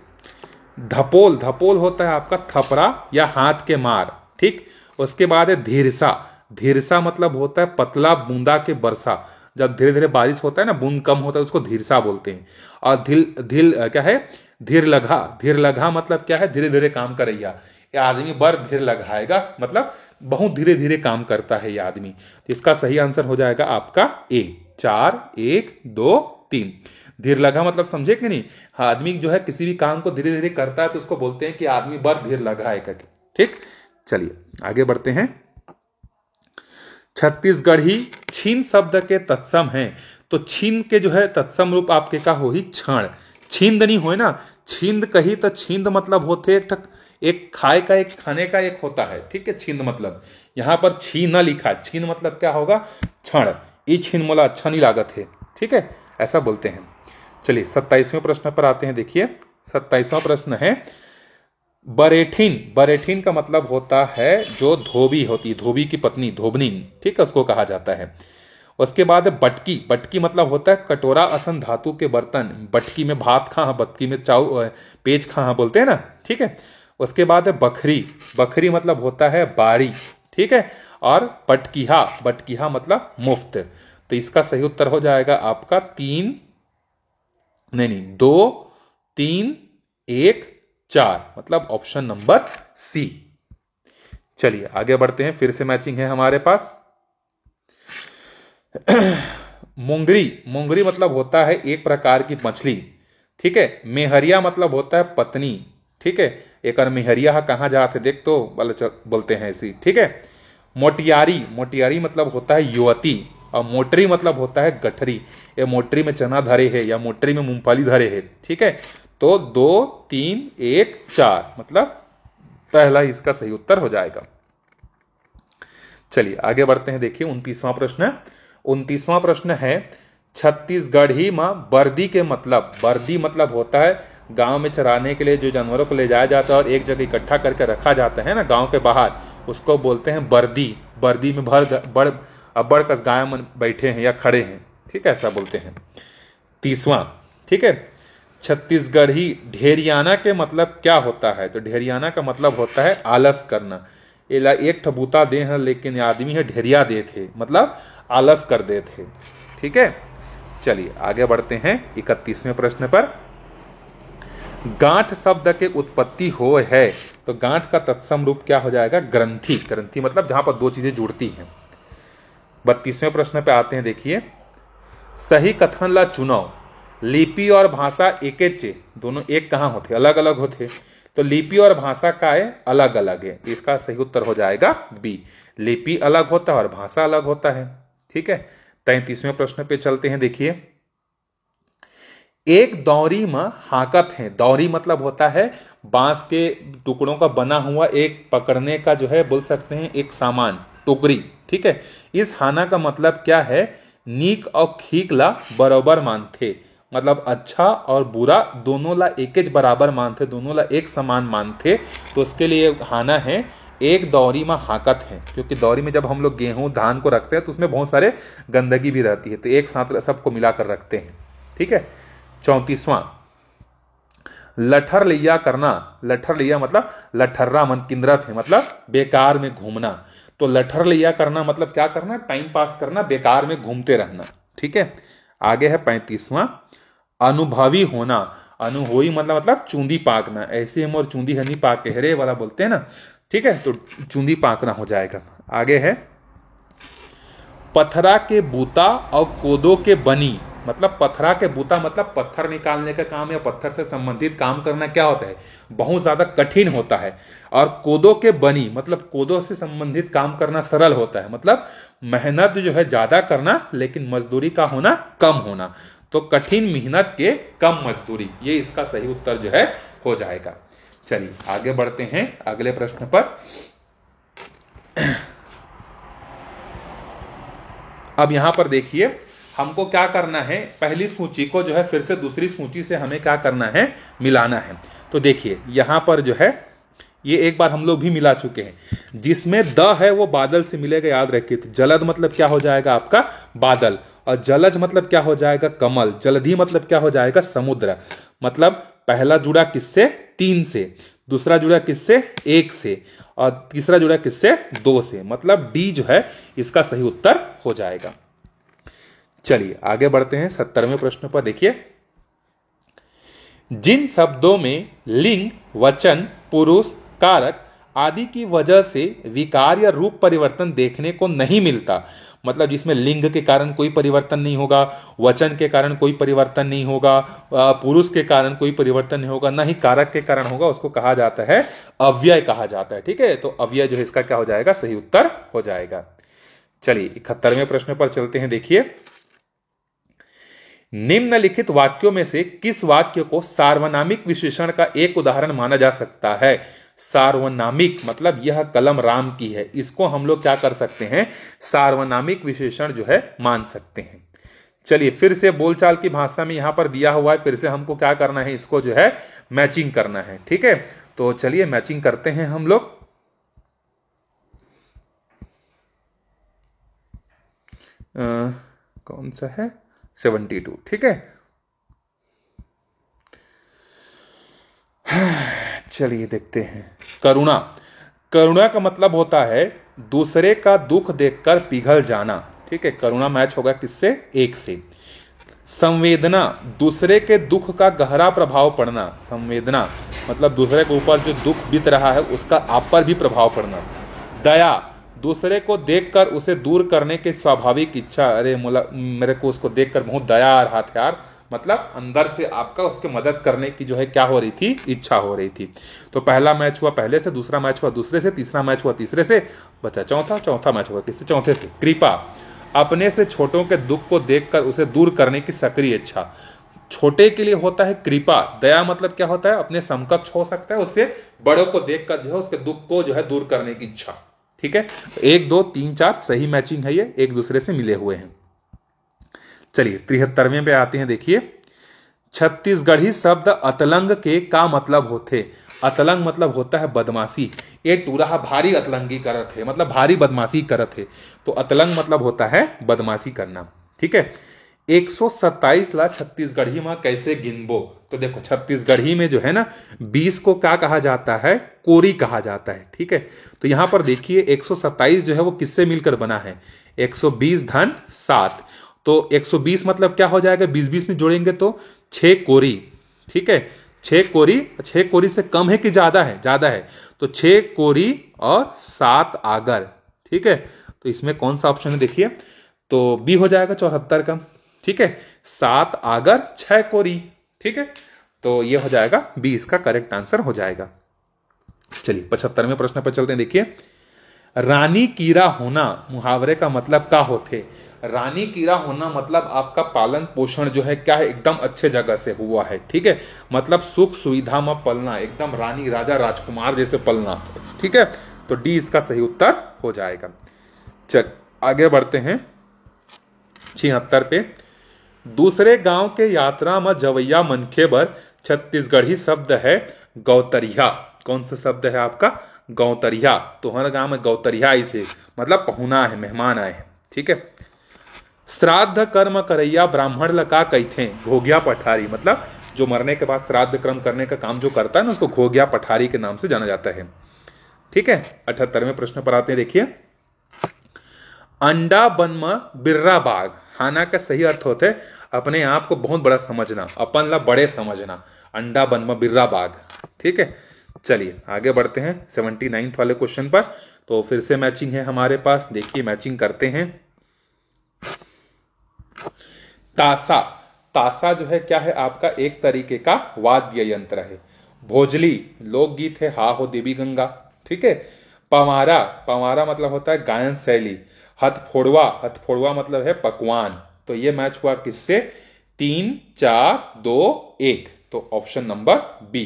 धपोल, धपोल होता है आपका थपरा या हाथ के मार, ठीक। उसके बाद है धीरसा, धीरसा मतलब होता है पतला बूंदा के बरसा, जब धीरे धीरे बारिश होता है ना, बूंद कम होता है उसको धीरसा बोलते हैं। और धिल धिल क्या है, धीर लगा, धीर लगा मतलब क्या है, धीरे धीरे काम करैया, ये आदमी बर धीर लगाएगा, मतलब बहुत धीरे धीरे काम करता है ये आदमी। तो इसका सही आंसर हो जाएगा आपका ए। 4 1 2 3, धीर लगा मतलब समझे कि नहीं, आदमी जो है किसी भी काम को धीरे धीरे करता है तो उसको बोलते हैं कि आदमी बर धीर लगाएगा, ठीक। चलिए आगे बढ़ते हैं, छत्तीसगढ़ी छीन शब्द के तत्सम हैं, तो छीन के जो है तत्सम रूप आपके का हो ही क्षण, छींद नहीं हो ना, छींद कही तो छींद मतलब होते एक खाए का, एक खाने का एक होता है, ठीक है, छींद मतलब, यहां पर छीन लिखा है, छीन मतलब क्या होगा, क्षण, ई छीन मोला अच्छा नहीं लागत है, ठीक है, ऐसा बोलते हैं। चलिए 27वें प्रश्न पर आते हैं, देखिए 27वां प्रश्न है, बरेठिन, बरेठिन का मतलब होता है जो धोबी होती है, धोबी की पत्नी, धोबनी, ठीक है, उसको कहा जाता है। उसके बाद बटकी, बटकी मतलब होता है कटोरा असन धातु के बर्तन, बटकी में भात खा, बटकी में चाउ पेज खा बोलते हैं ना, ठीक है। उसके बाद है बखरी, बखरी मतलब होता है बारी, ठीक है। और बटकीहा, बटकीहा मतलब मुफ्त, तो इसका सही उत्तर हो जाएगा आपका 3 नहीं 2 3 1 4, मतलब ऑप्शन नंबर सी। चलिए आगे बढ़ते हैं, फिर से मैचिंग है हमारे पास। मोंगरी, मोंगरी मतलब होता है एक प्रकार की मछली, ठीक है। मेहरिया मतलब होता है पत्नी, ठीक है, एक और मेहरिया कहाँ जाते देख तो बोलते हैं ऐसी, ठीक है। मोटियारी, मोटियारी मतलब होता है युवती, और मोटरी मतलब होता है गठरी, ये मोटरी में चना धरे है या मोटरी में मूंगफली धरे है, ठीक है। तो 2 3 1 4, मतलब पहला इसका सही उत्तर हो जाएगा। चलिए आगे बढ़ते हैं, देखिए 29वां प्रश्न, 29वां प्रश्न है, छत्तीसगढ़ी में बर्दी के मतलब, बर्दी मतलब होता है गांव में चराने के लिए जो जानवरों को ले जाया जाता है और एक जगह इकट्ठा करके रखा जाता है ना गांव के बाहर, उसको बोलते हैं बर्दी। बर्दी में बड़ कस गाय में बैठे हैं या खड़े हैं, ठीक है, ऐसा बोलते हैं। 30वां, ठीक है, छत्तीसगढ़ी ढेरियाना के मतलब क्या होता है, तो ढेरियाना का मतलब होता है आलस करना, एला एक ठबूता दे हैं लेकिन आदमी है ढेरिया दे थे, मतलब आलस कर दे थे, ठीक है। चलिए आगे बढ़ते हैं 31वें प्रश्न पर, गांठ शब्द के उत्पत्ति हो है, तो गांठ का तत्सम रूप क्या हो जाएगा, ग्रंथि, ग्रंथि मतलब जहां पर दो चीजें जुड़ती हैं। 32वें प्रश्न पे आते हैं, देखिए सही कथन ला चुनाव, लिपि और भाषा एकेचे, दोनों एक कहां होते, अलग अलग होते, तो लिपि और भाषा का है अलग अलग है, इसका सही उत्तर हो जाएगा बी, लिपि अलग होता है और भाषा अलग होता है, ठीक है। 33वें प्रश्न पे चलते हैं, देखिए एक दौरी में हाकत है, दौरी मतलब होता है बांस के टुकड़ों का बना हुआ एक पकड़ने का जो है बोल सकते हैं एक सामान, टोकरी, ठीक है। इस हाना का मतलब क्या है, नीक और ठीक ला बराबर मान थे, मतलब अच्छा और बुरा दोनों ला एक बराबर मान थे, दोनों ला एक समान मान थे। तो उसके लिए हाना है एक दौरी में हाकत है, क्योंकि दौरी में जब हम लोग गेहूं धान को रखते हैं तो उसमें बहुत सारे गंदगी भी रहती है, तो एक साथ सबको मिलाकर रखते हैं। ठीक है। 34वां, लठर लिया करना। लठर लिया मतलब लठर्रा मन किंद्रत है, मतलब बेकार में घूमना। तो लठर लिया करना मतलब क्या करना, टाइम पास करना, बेकार में घूमते रहना। ठीक है। आगे है 35वां, अनुभवी होना। अनुभवी मतलब चूंदी पाकना, ऐसे हम और चूंदी हनी पाक केहरे वाला बोलते हैं ना। ठीक है, तो चूंदी पाकना हो जाएगा। आगे है पथरा के बूता और कोदो के बनी। मतलब पथरा के बूता मतलब पत्थर निकालने का काम या पत्थर से संबंधित काम करना क्या होता है, बहुत ज्यादा कठिन होता है। और कोदो के बनी मतलब कोदो से संबंधित काम करना सरल होता है, मतलब मेहनत जो है ज्यादा करना लेकिन मजदूरी का होना कम होना। तो कठिन मेहनत के कम मजदूरी, ये इसका सही उत्तर जो है हो जाएगा। चलिए आगे बढ़ते हैं अगले प्रश्न पर। अब यहां पर देखिए हमको क्या करना है, पहली सूची को जो है फिर से दूसरी सूची से हमें क्या करना है, मिलाना है। तो देखिए यहां पर जो है ये एक बार हम लोग भी मिला चुके हैं। जिसमें द है वो बादल से मिलेगा, याद रखिए। तो जलद मतलब क्या हो जाएगा आपका बादल, और जलज मतलब क्या हो जाएगा कमल, जलधि मतलब क्या हो जाएगा समुद्र। मतलब पहला जुड़ा किससे, 3 से, दूसरा जुड़ा किससे, 1 से, और तीसरा जुड़ा किससे, 2 से। मतलब डी जो है इसका सही उत्तर हो जाएगा। चलिए आगे बढ़ते हैं 70वें प्रश्न पर। देखिए जिन शब्दों में लिंग, वचन, पुरुष, कारक आदि की वजह से विकार या रूप परिवर्तन देखने को नहीं मिलता, मतलब जिसमें लिंग के कारण कोई परिवर्तन नहीं होगा, वचन के कारण कोई परिवर्तन नहीं होगा, पुरुष के कारण कोई परिवर्तन नहीं होगा, ना ही कारक के कारण होगा, उसको कहा जाता है अव्यय कहा जाता है। ठीक है, तो अव्यय जो है इसका क्या हो जाएगा, सही उत्तर हो जाएगा। चलिए 71वें प्रश्न पर चलते हैं। देखिए निम्नलिखित वाक्यों में से किस वाक्य को सार्वनामिक विशेषण का एक उदाहरण माना जा सकता है। सार्वनामिक मतलब यह कलम राम की है, इसको हम लोग क्या कर सकते हैं, सार्वनामिक विशेषण जो है मान सकते हैं। चलिए फिर से बोलचाल की भाषा में यहां पर दिया हुआ है, फिर से हमको क्या करना है, इसको जो है मैचिंग करना है। ठीक है, तो चलिए मैचिंग करते हैं हम लोग। कौन सा है, 72। ठीक है, चलिए देखते हैं। करुणा, करुणा का मतलब होता है दूसरे का दुख देखकर पिघल जाना। ठीक है, करुणा मैच होगा किससे, 1 से। संवेदना, दूसरे के दुख का गहरा प्रभाव पड़ना। संवेदना मतलब दूसरे के ऊपर जो दुख बीत रहा है उसका आप पर भी प्रभाव पड़ना। दया, दूसरे को देखकर उसे दूर करने की स्वाभाविक इच्छा। अरे मेरे को उसको देखकर बहुत दया आ रहा था यार, मतलब अंदर से आपका उसके मदद करने की जो है क्या हो रही थी, इच्छा हो रही थी। तो पहला मैच हुआ पहले से, दूसरा मैच हुआ दूसरे से, तीसरा मैच हुआ तीसरे से, बचा चौथा, चौथा मैच हुआ किससे, चौथे से। कृपा, अपने से छोटों के दुख को देखकर उसे दूर करने की सक्रिय इच्छा। छोटे के लिए होता है कृपा। दया मतलब क्या होता है, अपने समकक्ष हो सकता है, उससे बड़ों को देखकर जो है उसके दुख को जो है दूर करने की इच्छा। ठीक है, 1 2 3 4 सही मैचिंग है, ये एक दूसरे से मिले हुए हैं। चलिए 73वें पे आते हैं। देखिए छत्तीसगढ़ी शब्द अतलंग के का मतलब होते। अतलंग मतलब होता है बदमाशी। ये टूरा भारी अतलंगी करत है, मतलब भारी बदमाशी करत है। तो अतलंग मतलब होता है बदमाशी करना। ठीक है, 127 ला छत्तीसगढ़ी में कैसे गिनबो। तो देखो छत्तीसगढ़ी में जो है ना 20 को क्या कहा जाता है, कोरी कहा जाता है। ठीक है, तो यहां पर देखिए 127 जो है वो किससे मिलकर बना है, 120 धन 7। तो 120 मतलब क्या हो जाएगा, 20 में जोड़ेंगे तो 6 कोरी। ठीक है, 6 कोरी, 6 कोरी से कम है कि ज्यादा है, ज्यादा है। तो 6 कोरी और 7 आगर। ठीक है, तो इसमें कौन सा ऑप्शन है, देखिए तो बी हो जाएगा 74 का। ठीक है, 7 आगर 6 कोरी। ठीक है, तो ये हो जाएगा बी, इसका करेक्ट आंसर हो जाएगा। चलिए 75वें प्रश्न पर चलते हैं। देखिए रानी कीरा होना मुहावरे का मतलब क्या होते। रानी कीरा होना मतलब आपका पालन पोषण जो है क्या है, एकदम अच्छे जगह से हुआ है। ठीक है, मतलब सुख सुविधा में पलना, एकदम रानी राजा राजकुमार जैसे पलना। ठीक है, तो डी इसका सही उत्तर हो जाएगा। चल आगे बढ़ते हैं। 76 पे, दूसरे गांव के यात्रा में जवैया मनखे बर छत्तीसगढ़ी शब्द है गौतरिया। कौन सा शब्द है आपका? गौतरिया। तो हमारे गांव में गौतरिया इसे मतलब पहुना है, मेहमान आए हैं। ठीक है। श्राद्ध कर्म करैया ब्राह्मण लका कहते, घोगिया पठारी, मतलब जो मरने के बाद श्राद्ध कर्म करने का काम जो करता है ना, उसको घोगिया पठारी के नाम से जाना जाता है। ठीक है। 78वें प्रश्न पर आते हैं, देखिए। अंडा बनमा बिर्रा बाग, हाना का सही अर्थ होते है अपने आप को बहुत बड़ा समझना, अपन ला बड़े समझना। अंडा बनमा बिर्रा बाग। ठीक है। चलिए आगे बढ़ते हैं 79 वाले क्वेश्चन पर। तो फिर से मैचिंग है हमारे पास, देखिए मैचिंग करते हैं। तासा, तासा जो है क्या है आपका? एक तरीके का वाद्य यंत्र है। भोजली लोकगीत है, हा हो देवी गंगा। ठीक है। पवारा, पवारा मतलब होता है गायन शैली। हथफोड़वा, हथफोड़वा मतलब है पकवान। तो ये मैच हुआ किससे? 3 4 2 1। तो ऑप्शन नंबर बी।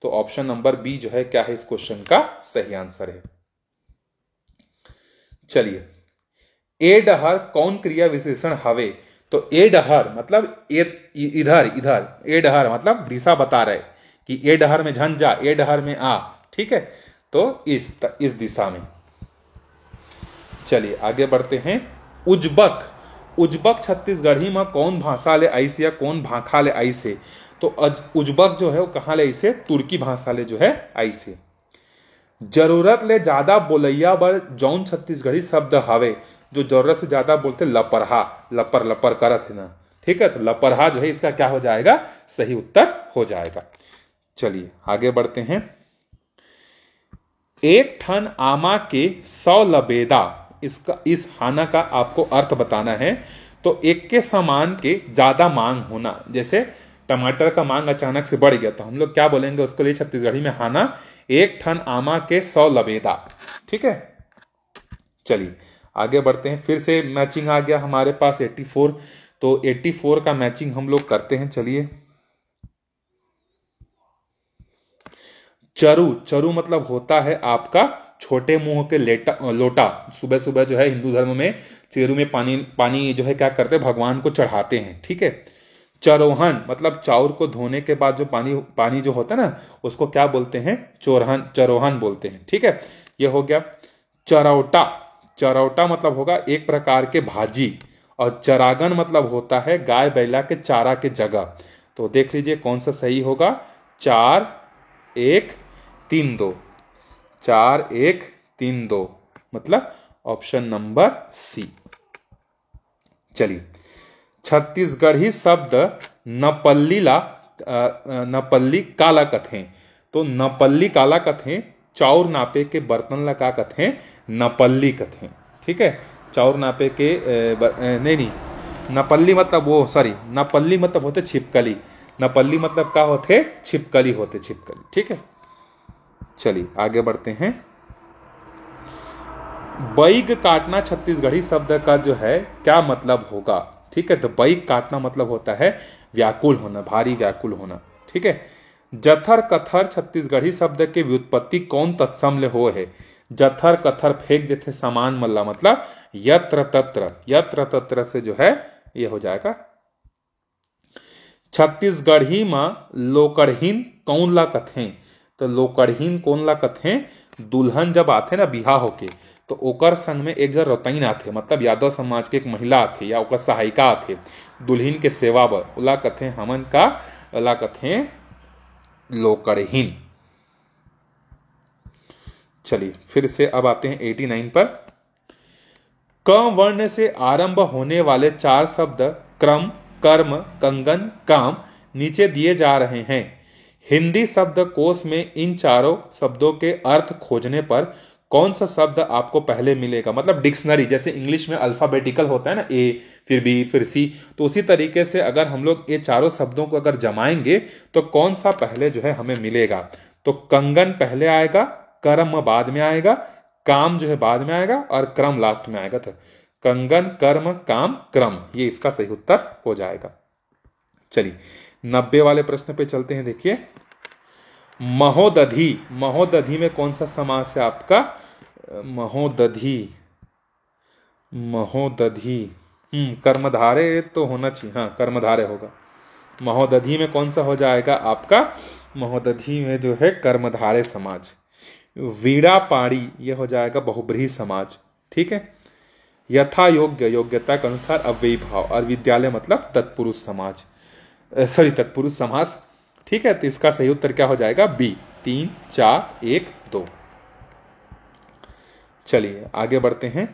तो ऑप्शन नंबर बी जो है क्या है इस क्वेश्चन का सही आंसर है। चलिए, ए डहर कौन क्रिया विशेषण हवे? तो ए डहर मतलब इधर इधर, ए डहर मतलब दिशा बता रहे कि ए डहर में झन जा, ए डहर में आ। ठीक है। तो इस दिशा में। चलिए आगे बढ़ते हैं। उज्बक, उज्बक छत्तीसगढ़ी में कौन भाषा ले आई से या कौन भाखा ले आई से? तो उज्बक जो है वो कहां ले आई से? तुर्की भाषा ले जो है आई से। जरूरत ले ज्यादा बोलैया बर जौन छत्तीसगढ़ी शब्द हवे, जो जरूरत से ज्यादा बोलते लपरहा, लपर लपर करत है ना। ठीक है। तो लपरहा जो है इसका क्या हो जाएगा? सही उत्तर हो जाएगा। चलिए आगे बढ़ते हैं। एक ठन आमा के 100 लबेदा, इसका इस हाना का आपको अर्थ बताना है। तो एक के सामान के ज्यादा मांग होना, जैसे टमाटर का मांग अचानक से बढ़ गया तो हम लोग क्या बोलेंगे उसके लिए छत्तीसगढ़ी में? हाना एक ठन आमा के 100 लबेदा। ठीक है। चलिए आगे बढ़ते हैं। फिर से मैचिंग आ गया हमारे पास 84। तो 84 का मैचिंग हम लोग करते हैं। चलिए, चरु, चरु मतलब होता है आपका छोटे मुंह के लोटा। सुबह सुबह जो है हिंदू धर्म में चेरू में पानी पानी जो है क्या करते हैं? भगवान को चढ़ाते हैं। ठीक है। चरोहन मतलब चाउर को धोने के बाद जो पानी पानी जो होता है ना, उसको क्या बोलते हैं? चोरहन, चरोहन बोलते हैं। ठीक है। ये हो गया। चरौटा, चरौटा मतलब होगा एक प्रकार के भाजी। और चरागन मतलब होता है गाय बैला के चारा के जगह। तो देख लीजिए कौन सा सही होगा। 4 1 3 2, 4 1 3 2 मतलब ऑप्शन नंबर सी। चलिए, छत्तीसगढ़ी शब्द नपल्ली काला कथें। तो नपल्ली काला कथें चाउर नापे के बर्तन ला का कथें? नपल्ली कथें। ठीक है। चाउर नापे के नहीं, नपल्ली मतलब वो सॉरी, नपल्ली मतलब होते छिपकली। नपल्ली मतलब क्या होते? छिपकली होते, छिपकली। ठीक है। चलिए आगे बढ़ते हैं। बैग काटना छत्तीसगढ़ी शब्द का जो है क्या मतलब होगा? ठीक है। तो बैग काटना मतलब होता है व्याकुल होना, भारी व्याकुल होना। ठीक है। जथर कथर छत्तीसगढ़ी शब्द के व्युत्पत्ति कौन तत्सम ले हो है? जथर कथर फेंक देते सामान मल्ला, मतलब यत्र तत्र, यत्र तत्र से जो है ये हो जाएगा। छत्तीसगढ़ी में लोकड़हीन कौन ला कथें? तो लोकड़हीन कौन ला कथें? दुल्हन जब आते ना बिहा होके, तो ओकर संग में एक जन रतईन आथे, मतलब यादव समाज के एक महिला आथे या ओकर सहायिका आथे दुल्हन के सेवा बर, ओला कथें हमन का, ओला कथें लोकड़हीन। चलिए फिर से अब आते हैं 89 पर। क वर्ण से आरंभ होने वाले 4 शब्द क्रम, कर्म, कंगन, काम नीचे दिए जा रहे हैं। हिंदी शब्द कोश में इन चारों शब्दों के अर्थ खोजने पर कौन सा शब्द आपको पहले मिलेगा? मतलब डिक्शनरी, जैसे इंग्लिश में अल्फाबेटिकल होता है ना, ए फिर बी फिर सी, तो उसी तरीके से अगर हम लोग ये चारों शब्दों को अगर जमाएंगे तो कौन सा पहले जो है हमें मिलेगा? तो कंगन पहले आएगा, कर्म बाद में आएगा, काम जो है बाद में आएगा और क्रम लास्ट में आएगा। तो कंगन, कर्म, काम, क्रम, ये इसका सही उत्तर हो जाएगा। चलिए 90 वाले प्रश्न पे चलते हैं। देखिए, महोदधि, महोदधि में कौन सा समास है आपका? महोदधि, महोदधि कर्मधारे तो होना चाहिए, हाँ कर्मधारे होगा। महोदधि में कौन सा हो जाएगा आपका, महोदधि में जो है कर्मधारे समाज। वीणा पाणी ये हो जाएगा बहुब्रीहि समाज, ठीक है। यथा योग्य योग्यता के अनुसार अव्ययी भाव, और विद्यालय मतलब तत्पुरुष समाज, सॉरी तत्पुरुष समास, ठीक है। तो इसका सही उत्तर क्या हो जाएगा, बी। 3 4 1 2। चलिए आगे बढ़ते हैं।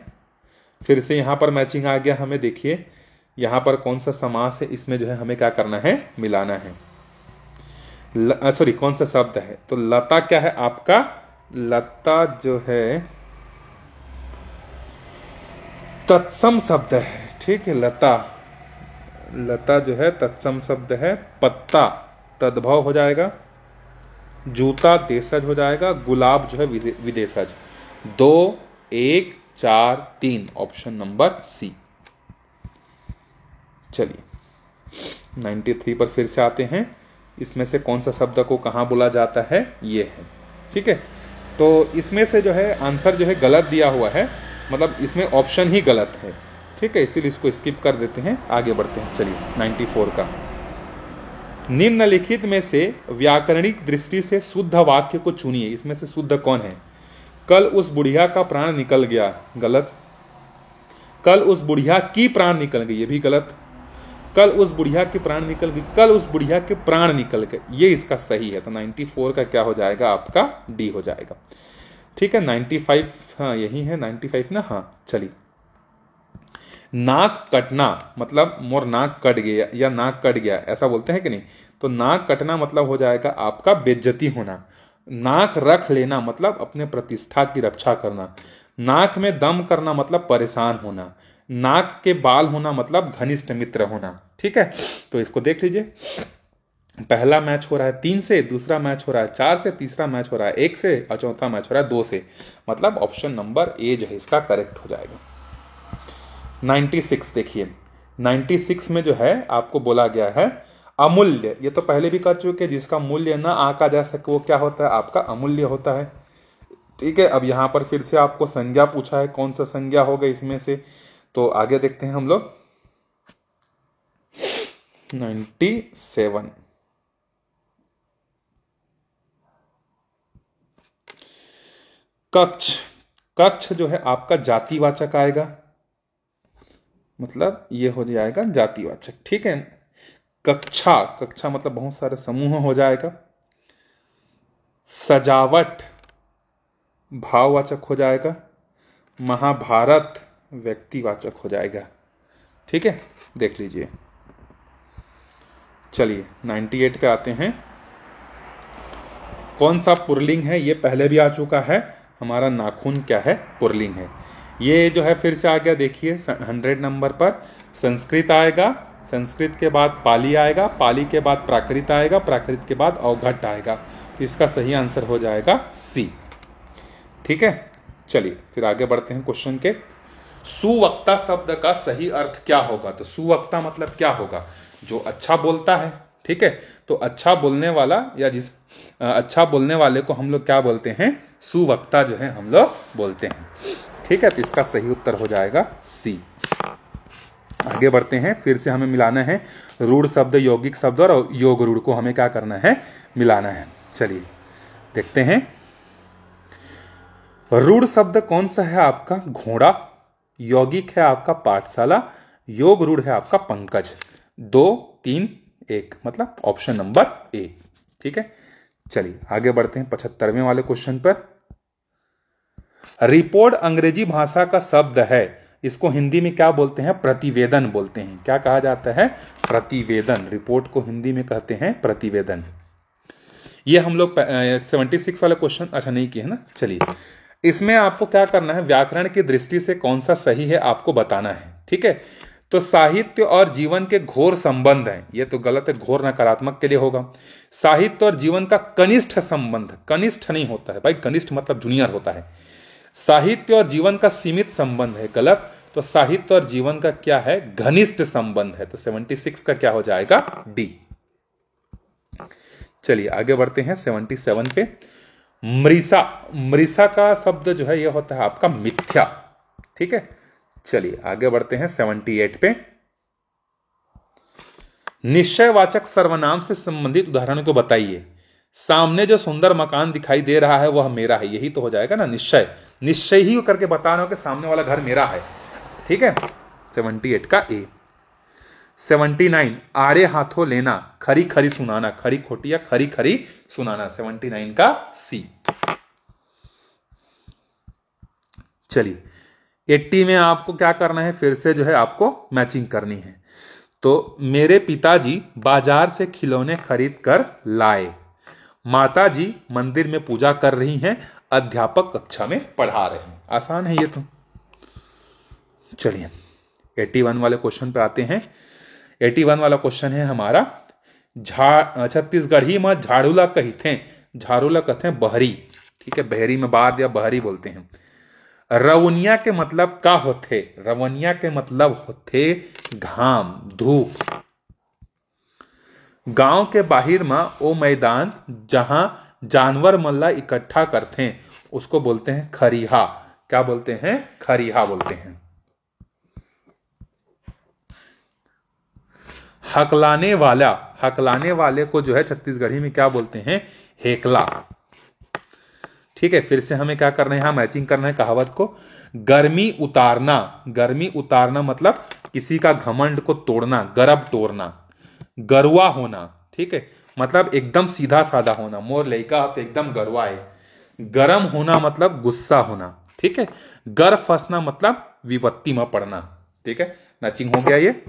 फिर से यहां पर मैचिंग आ गया हमें, देखिए यहां पर कौन सा समास है, इसमें जो है हमें क्या करना है, मिलाना है। सॉरी कौन सा शब्द है, तो लता क्या है आपका, लता जो है तत्सम शब्द है, ठीक है। लता, लता जो है तत्सम शब्द है। पत्ता तद्भव हो जाएगा, जूता देशज हो जाएगा, गुलाब जो है विदेशज। 2 1 4 3 ऑप्शन नंबर सी। चलिए 93 पर फिर से आते हैं। इसमें से कौन सा शब्द को कहां बोला जाता है, ये है, ठीक है। तो इसमें से जो है आंसर जो है गलत दिया हुआ है, मतलब इसमें ऑप्शन ही गलत है, ठीक है, इसीलिए इसको स्किप कर देते हैं, आगे बढ़ते हैं। चलिए 94 का, निम्नलिखित में से व्याकरणिक दृष्टि से शुद्ध वाक्य को चुनिए। इसमें से शुद्ध कौन है, कल उस बुढ़िया का प्राण निकल गया, गलत। कल उस बुढ़िया की प्राण निकल गई, ये भी गलत। कल उस बुढ़िया के प्राण निकल गई, कल उस बुढ़िया के प्राण निकल गए, ये इसका सही है। तो 94 का क्या हो जाएगा आपका, डी हो जाएगा, ठीक है। 95, हाँ यही है 95 ना, हाँ। चलिए नाक कटना मतलब मोर नाक कट गया या नाक कट गया, ऐसा बोलते हैं कि नहीं। तो नाक कटना मतलब हो जाएगा आपका बेइज्जती होना। नाक रख लेना मतलब अपने प्रतिष्ठा की रक्षा करना। नाक में दम करना मतलब परेशान होना। नाक के बाल होना मतलब घनिष्ठ मित्र होना, ठीक है। तो इसको देख लीजिए, पहला मैच हो रहा है 3 से, दूसरा मैच हो रहा है 4 से, तीसरा मैच हो रहा है 1 से, और चौथा मैच हो रहा है 2 से, मतलब ऑप्शन नंबर ए जो है इसका करेक्ट हो जाएगा। 96 देखिए, 96 में जो है आपको बोला गया है अमूल्य, ये तो पहले भी कर चुके, जिसका मूल्य ना आंका जा सके वो क्या होता है आपका अमूल्य होता है, ठीक है। अब यहां पर फिर से आपको संज्ञा पूछा है, कौन सा संज्ञा होगा इसमें से, तो आगे देखते हैं हम लोग। 97 कक्ष, कक्ष जो है आपका जातिवाचक आएगा, मतलब ये हो जाएगा जातिवाचक, ठीक है। कक्षा, कक्षा मतलब बहुत सारे समूह हो जाएगा। सजावट भाववाचक हो जाएगा। महाभारत व्यक्तिवाचक हो जाएगा, ठीक है, देख लीजिए। चलिए 98 पे आते हैं। कौन सा पुरलिंग है, ये पहले भी आ चुका है, हमारा नाखून क्या है, पुरलिंग है। ये जो है फिर से आ गया, देखिए 100 नंबर पर संस्कृत आएगा, संस्कृत के बाद पाली आएगा, पाली के बाद प्राकृत आएगा, प्राकृत के बाद अवघट आएगा। तो इसका सही आंसर हो जाएगा सी, ठीक है। चलिए फिर आगे बढ़ते हैं क्वेश्चन के। सुवक्ता शब्द का सही अर्थ क्या होगा, तो सुवक्ता मतलब क्या होगा, जो अच्छा बोलता है, ठीक है। तो अच्छा बोलने वाला या जिस अच्छा बोलने वाले को हम लोग क्या बोलते हैं, सुवक्ता जो है हम लोग बोलते हैं, ठीक है। तो इसका सही उत्तर हो जाएगा सी। आगे बढ़ते हैं, फिर से हमें मिलाना है रूढ़ शब्द, यौगिक शब्द और योग रूढ़ को हमें क्या करना है, मिलाना है। चलिए देखते हैं। रूढ़ शब्द कौन सा है आपका, घोड़ा। यौगिक है आपका पाठशाला। योग रूढ़ है आपका पंकज। 2 3 1 मतलब ऑप्शन नंबर ए, ठीक है। चलिए आगे बढ़ते हैं 75वें वाले क्वेश्चन पर। रिपोर्ट अंग्रेजी भाषा का शब्द है, इसको हिंदी में क्या बोलते हैं, प्रतिवेदन बोलते हैं। क्या कहा जाता है, प्रतिवेदन। रिपोर्ट को हिंदी में कहते हैं प्रतिवेदन। ये हम लोग 76 वाला क्वेश्चन अच्छा नहीं किए है ना। चलिए इसमें आपको क्या करना है, व्याकरण की दृष्टि से कौन सा सही है आपको बताना है, ठीक है। तो साहित्य और जीवन के घोर संबंध है, ये तो गलत है, घोर नकारात्मक के लिए होगा। साहित्य और जीवन का कनिष्ठ संबंध, कनिष्ठ नहीं होता है भाई, कनिष्ठ मतलब जूनियर होता है। साहित्य और जीवन का सीमित संबंध है, गलत। तो साहित्य और जीवन का क्या है, घनिष्ठ संबंध है। तो 76 का क्या हो जाएगा, डी। चलिए आगे बढ़ते हैं 77 पे। मृषा, मृषा का शब्द जो है ये होता है आपका मिथ्या, ठीक है। चलिए आगे बढ़ते हैं 78 पे। निश्चयवाचक सर्वनाम से संबंधित उदाहरणों को बताइए। सामने जो सुंदर मकान दिखाई दे रहा है वह मेरा है, यही तो हो जाएगा ना निश्चय। निश्चय ही करके बता रहा हूं कि सामने वाला घर मेरा है। ठीक है, 78 का ए। 79 आड़े हाथों लेना, खरी खरी सुनाना, खरी खोटी या खरी खरी सुनाना, 79 का सी। चलिए 80 में आपको क्या करना है, फिर से जो है आपको मैचिंग करनी है। तो मेरे पिताजी बाजार से खिलौने खरीद कर लाए। माताजी मंदिर में पूजा कर रही हैं। अध्यापक कक्षा में पढ़ा रहे हैं। आसान है ये तो। चलिए 81 वाले क्वेश्चन पे आते हैं। 81 वाला क्वेश्चन है हमारा, छत्तीसगढ़ी में झाड़ूला कहते हैं। झाड़ूला कहते हैं बहरी। ठीक है, बहरी में बाद या बहरी बोलते हैं। रवनिया के मतलब का होते? रवनिया के मतलब होते घाम, धूप। गांव के बाहर में वो मैदान जहां जानवर मल्ला इकट्ठा करते हैं उसको बोलते हैं खरिहा। क्या बोलते हैं? खरिहा बोलते हैं। हकलाने वाला, हकलाने वाले को जो है छत्तीसगढ़ी में क्या बोलते हैं? हेकला। ठीक है, फिर से हमें क्या करना है, यहां मैचिंग करना है कहावत को। गर्मी उतारना, गर्मी उतारना मतलब किसी का घमंड को तोड़ना, गर्व तोड़ना। गरुआ होना, ठीक है, मतलब एकदम सीधा साधा होना। मोर लइका तो एकदम गरुआ है। गरम होना मतलब गुस्सा होना। ठीक है, गर फंसना मतलब विपत्ति में पड़ना। ठीक है, मैचिंग हो गया ये।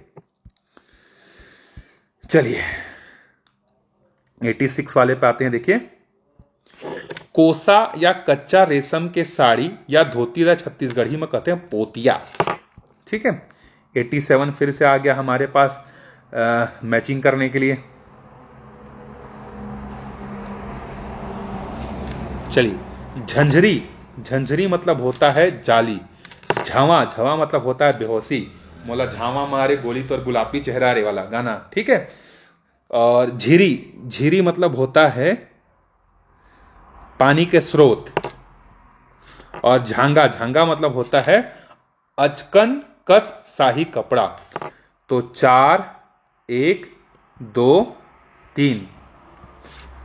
चलिए 86 वाले पे आते हैं। देखिए, कोसा या कच्चा रेशम के साड़ी या धोती या छत्तीसगढ़ी में कहते हैं पोतिया। ठीक है, 87 फिर से आ गया हमारे पास मैचिंग करने के लिए। चलिए, झंझरी, झंझरी मतलब होता है जाली। झावा, झावा मतलब होता है बेहोशी। मोला झावा मारे गोली तो गुलाबी चेहरा रे वाला गाना। ठीक है, और झीरी, झीरी मतलब होता है पानी के स्रोत। और झांगा, झांगा मतलब होता है अचकन कस शाही कपड़ा। तो 4 1 2 3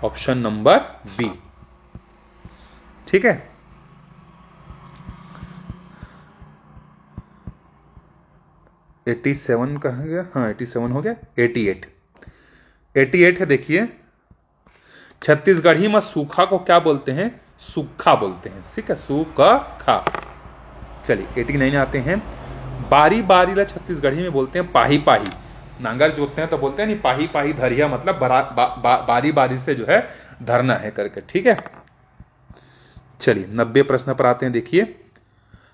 ऑप्शन नंबर बी। ठीक है, एटी सेवन कहा गया, हाँ 87 हो गया। 88 है। देखिए, छत्तीसगढ़ी में सूखा को क्या बोलते हैं? सूखा बोलते हैं। ठीक है, सूखा खा। चलिए 89 आते हैं। बारी बारी ला छत्तीसगढ़ी में बोलते हैं पाही पाही। नांगर जोतते हैं तो बोलते हैं नहीं पाही पाही धरिया, मतलब बारी बारी से जो है धरना है करके। ठीक है, चलिए 90 प्रश्न पर आते हैं। देखिए,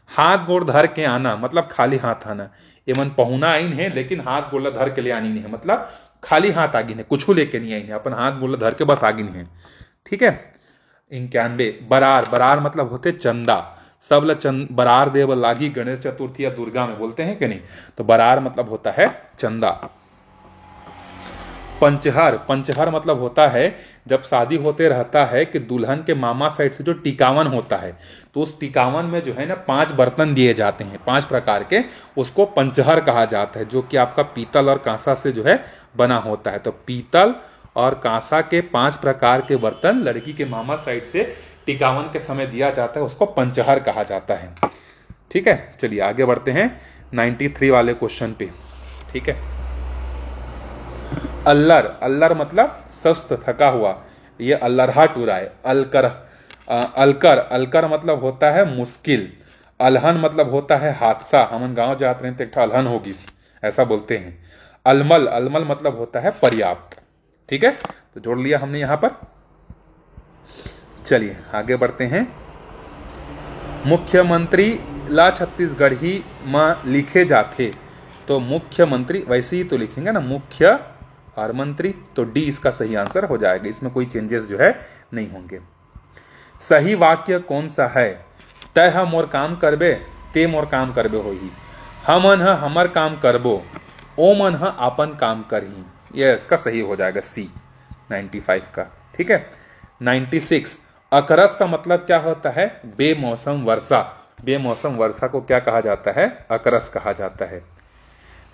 हाथ गोड़ धर के आना मतलब खाली हाथ आना। एमन पहुना आइन है लेकिन हाथ गोड़ धर के ले आनी नहीं है, मतलब खाली हाथ आगिन है, कुछ लेके नहीं आई है, अपन हाथ गोड़ धर के बस आगिन है। ठीक है, 91 बरार, बरार मतलब होते चंदा। सब ल बरार देव लागी गणेश चतुर्थी या दुर्गा में बोलते हैं कि नहीं, तो बरार मतलब होता है चंदा। पंचहर, पंचहर मतलब होता है जब शादी होते रहता है कि दुल्हन के मामा साइड से जो टिकावन होता है, तो उस टिकावन में जो है ना 5 बर्तन दिए जाते हैं, 5 प्रकार के, उसको पंचहर कहा जाता है, जो कि आपका पीतल और कांसा से जो है बना होता है। तो पीतल और कांसा के 5 प्रकार के बर्तन लड़की के मामा साइड से टिकावन के समय दिया जाता है, उसको पंचहर कहा जाता है। ठीक है, चलिए आगे बढ़ते हैं 93 वाले क्वेश्चन पे। ठीक है, अल्लर, अल्लर मतलब सुस्त थका हुआ, ये अल्लरहाट हो रहा है। अलकर, अलकर, अलकर मतलब होता है मुश्किल। अलहन मतलब होता है हादसा। हम गांव जाते हैं तो एक अलहन होगी, ऐसा बोलते हैं। अलमल, अलमल मतलब होता है पर्याप्त। ठीक है, तो जोड़ लिया हमने यहां पर। चलिए आगे बढ़ते हैं। मुख्यमंत्री ला छत्तीसगढ़ी में लिखे जाते, तो मुख्यमंत्री वैसे ही तो लिखेंगे ना, मुख्य और मंत्री, तो डी इसका सही आंसर हो जाएगा। इसमें कोई चेंजेस जो है नहीं होंगे। सही वाक्य कौन सा है? तय हम मोर काम करबे, ते मोर काम करबे होही। हमन ह हमर काम करबो, ओ मन ह आपन काम करही। ये इसका सही हो जाएगा सी 95 का। ठीक है, 96 अकरस का मतलब क्या होता है? बेमौसम वर्षा। बेमौसम वर्षा को क्या कहा जाता है? अकरस कहा जाता है।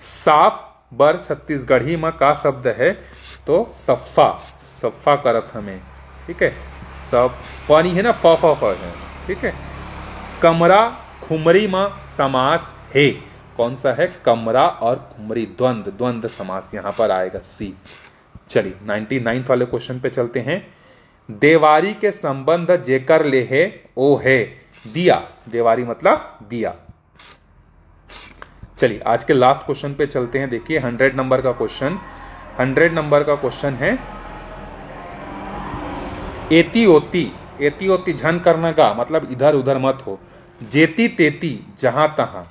साफ बर छत्तीसगढ़ी में का शब्द है? तो सफ्फा, सफ्फा करत हमें, ठीक है। सब पानी है ना, फ है, ठीक है। कमरा खुमरी में समास है, कौन सा है? कमरा और खुमरी, द्वंद्व, द्वंद्व समास यहां पर आएगा, सी। चलिए 99 वाले क्वेश्चन पे चलते हैं। देवारी के संबंध जेकर ले है ओ है दिया। देवारी मतलब दिया। चलिए आज के लास्ट क्वेश्चन पे चलते हैं। देखिए 100 नंबर का क्वेश्चन, 100 नंबर का क्वेश्चन है एती ओती, एती ओती झन करना का मतलब इधर उधर मत हो। जेती तेती जहां तहां,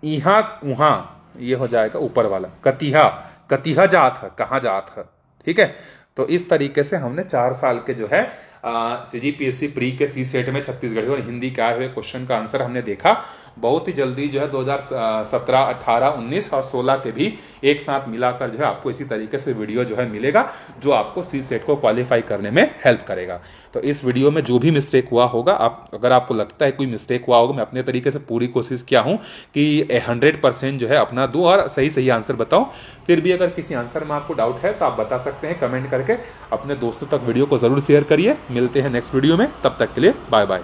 इहां उहां, ये हो जाएगा ऊपर वाला। कतिहा, कतिहा जात है, कहां जात है, ठीक है। तो इस तरीके से हमने 4 साल के जो है सीजीपीएससी प्री के सी सेट में छत्तीसगढ़ी और हिंदी के आए हुए क्वेश्चन का आंसर हमने देखा। बहुत ही जल्दी जो है 2017, 18, 19 और 16 के भी एक साथ मिलाकर जो है आपको इसी तरीके से वीडियो जो है मिलेगा, जो आपको सी सेट को क्वालिफाई करने में हेल्प करेगा। तो इस वीडियो में जो भी मिस्टेक हुआ होगा, अगर आपको लगता है कोई मिस्टेक हुआ होगा, मैं अपने तरीके से पूरी कोशिश किया हूं कि 100% जो है अपना दूं और सही सही आंसर बताऊं। फिर भी अगर किसी आंसर में आपको डाउट है तो आप बता सकते हैं कमेंट करके। अपने दोस्तों तक वीडियो को जरूर शेयर करिए। मिलते हैं नेक्स्ट वीडियो में, तब तक के लिए बाय बाय।